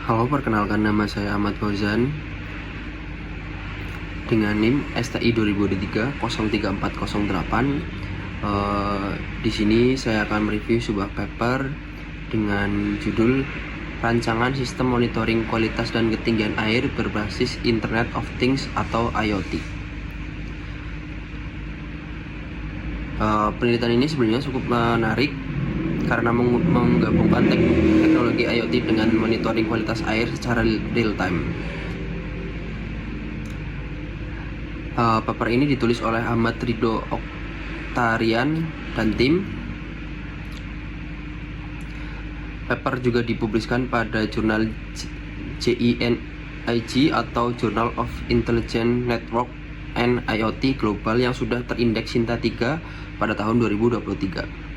Halo, perkenalkan nama saya Ahmad Fauzan dengan NIM STI 2023 03408. Di sini saya akan mereview sebuah paper dengan judul Rancangan Sistem Monitoring Kualitas dan Ketinggian Air Berbasis Internet of Things atau IoT. Penelitian ini sebenarnya cukup menarik karena menggabungkan teknologi IoT dengan monitoring kualitas air secara real time. Paper ini ditulis oleh Ahmad Ridho Oktarian dan tim. Paper juga dipublikasikan pada jurnal JINIG atau Journal of Intelligent Network and IoT Global yang sudah terindeks Sinta 3 pada tahun 2023.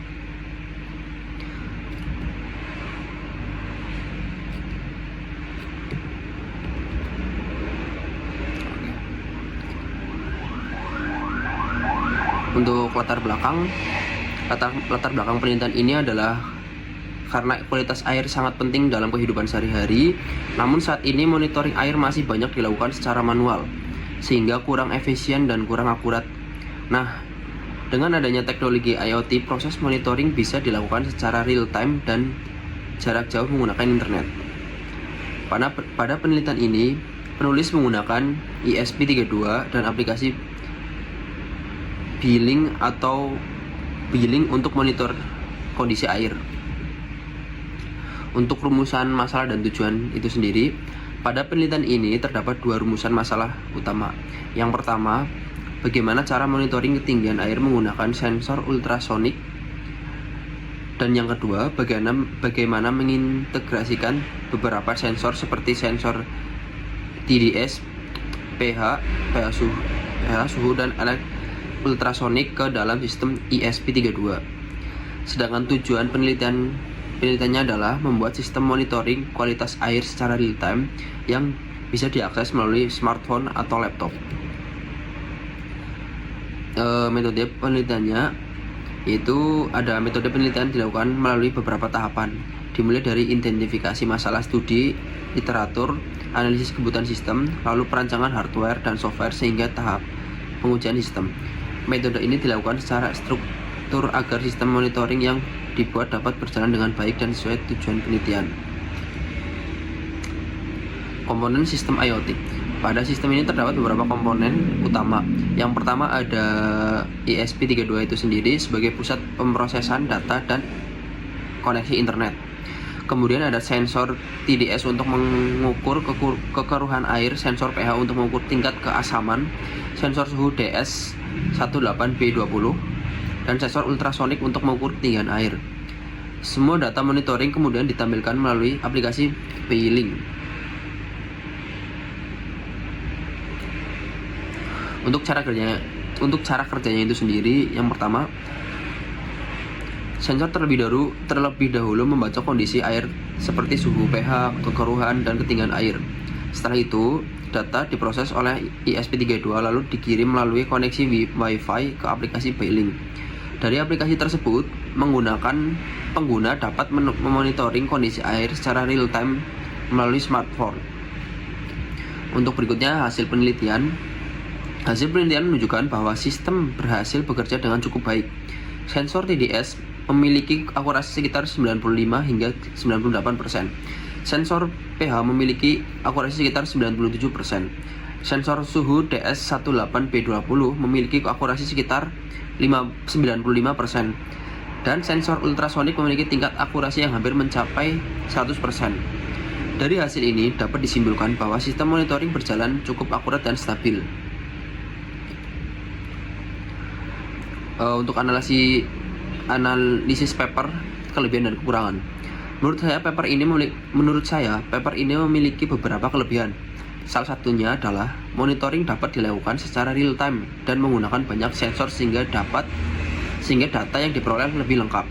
Untuk latar belakang penelitian ini adalah karena kualitas air sangat penting dalam kehidupan sehari-hari, namun saat ini monitoring air masih banyak dilakukan secara manual, sehingga kurang efisien dan kurang akurat. Nah, dengan adanya teknologi IoT, proses monitoring bisa dilakukan secara real time dan jarak jauh menggunakan internet. Pada penelitian ini, penulis menggunakan ESP32 dan aplikasi billing untuk monitor kondisi air. Untuk rumusan masalah dan tujuan itu sendiri, pada penelitian ini terdapat dua rumusan masalah utama. Yang pertama, bagaimana cara monitoring ketinggian air menggunakan sensor ultrasonik. Dan yang kedua, bagaimana mengintegrasikan beberapa sensor seperti sensor TDS, pH suhu dan ultrasonik ke dalam sistem ESP32. Sedangkan tujuan penelitiannya adalah membuat sistem monitoring kualitas air secara real time yang bisa diakses melalui smartphone atau laptop. Metode penelitiannya yaitu ada metode penelitian dilakukan melalui beberapa tahapan, dimulai dari identifikasi masalah studi, literatur, analisis kebutuhan sistem, lalu perancangan hardware dan software sehingga tahap pengujian sistem. Metode ini dilakukan secara struktur agar sistem monitoring yang dibuat dapat berjalan dengan baik dan sesuai tujuan penelitian. Komponen sistem IoT. Pada sistem ini terdapat beberapa komponen utama. Yang pertama ada ESP32 itu sendiri sebagai pusat pemrosesan data dan koneksi internet. Kemudian ada sensor TDS untuk mengukur kekeruhan air, sensor pH untuk mengukur tingkat keasaman, sensor suhu DS18B20, dan sensor ultrasonik untuk mengukur ketinggian air. Semua data monitoring kemudian ditampilkan melalui aplikasi P-Link. Untuk cara kerjanya itu sendiri, yang pertama, sensor terlebih dahulu membaca kondisi air seperti suhu, pH, kekeruhan, dan ketinggian air. Setelah itu, data diproses oleh ESP32 lalu dikirim melalui koneksi Wi-Fi ke aplikasi P-Link. Dari aplikasi tersebut, pengguna dapat memonitoring kondisi air secara real time melalui smartphone. Untuk berikutnya, hasil penelitian menunjukkan bahwa sistem berhasil bekerja dengan cukup baik. Sensor TDS memiliki akurasi sekitar 95 hingga 98%. Sensor pH memiliki akurasi sekitar 97%. Sensor suhu DS18B20 memiliki akurasi sekitar 95%. Dan sensor ultrasonik memiliki tingkat akurasi yang hampir mencapai 100%. Dari hasil ini dapat disimpulkan bahwa sistem monitoring berjalan cukup akurat dan stabil. Untuk analisis paper, kelebihan dan kekurangan. Menurut saya paper ini memiliki beberapa kelebihan. Salah satunya adalah monitoring dapat dilakukan secara real time dan menggunakan banyak sensor sehingga data yang diperoleh lebih lengkap.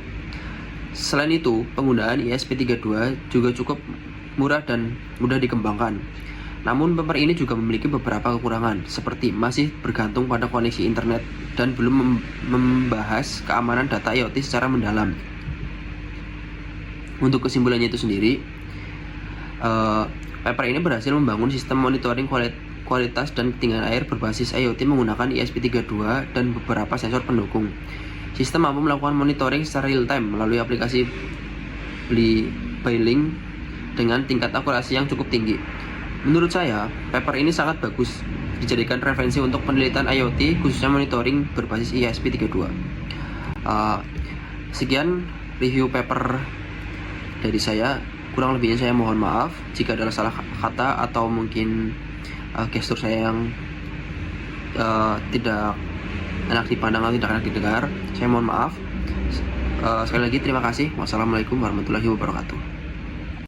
Selain itu, penggunaan ESP32 juga cukup murah dan mudah dikembangkan. Namun paper ini juga memiliki beberapa kekurangan, seperti masih bergantung pada koneksi internet dan belum membahas keamanan data IoT secara mendalam. Untuk kesimpulannya itu sendiri, Paper ini berhasil membangun sistem monitoring kualitas dan ketinggian air berbasis IoT menggunakan ESP32 dan beberapa sensor pendukung. Sistem mampu melakukan monitoring secara real time melalui aplikasi Beilink dengan tingkat akurasi yang cukup tinggi. Menurut saya, paper ini sangat bagus dijadikan referensi untuk penelitian IoT, khususnya monitoring berbasis ESP32. Sekian review paper dari saya. Kurang lebihnya saya mohon maaf jika ada salah kata atau mungkin gestur saya yang tidak enak dipandang atau tidak enak didengar. Saya mohon maaf. Sekali lagi terima kasih. Wassalamualaikum warahmatullahi wabarakatuh.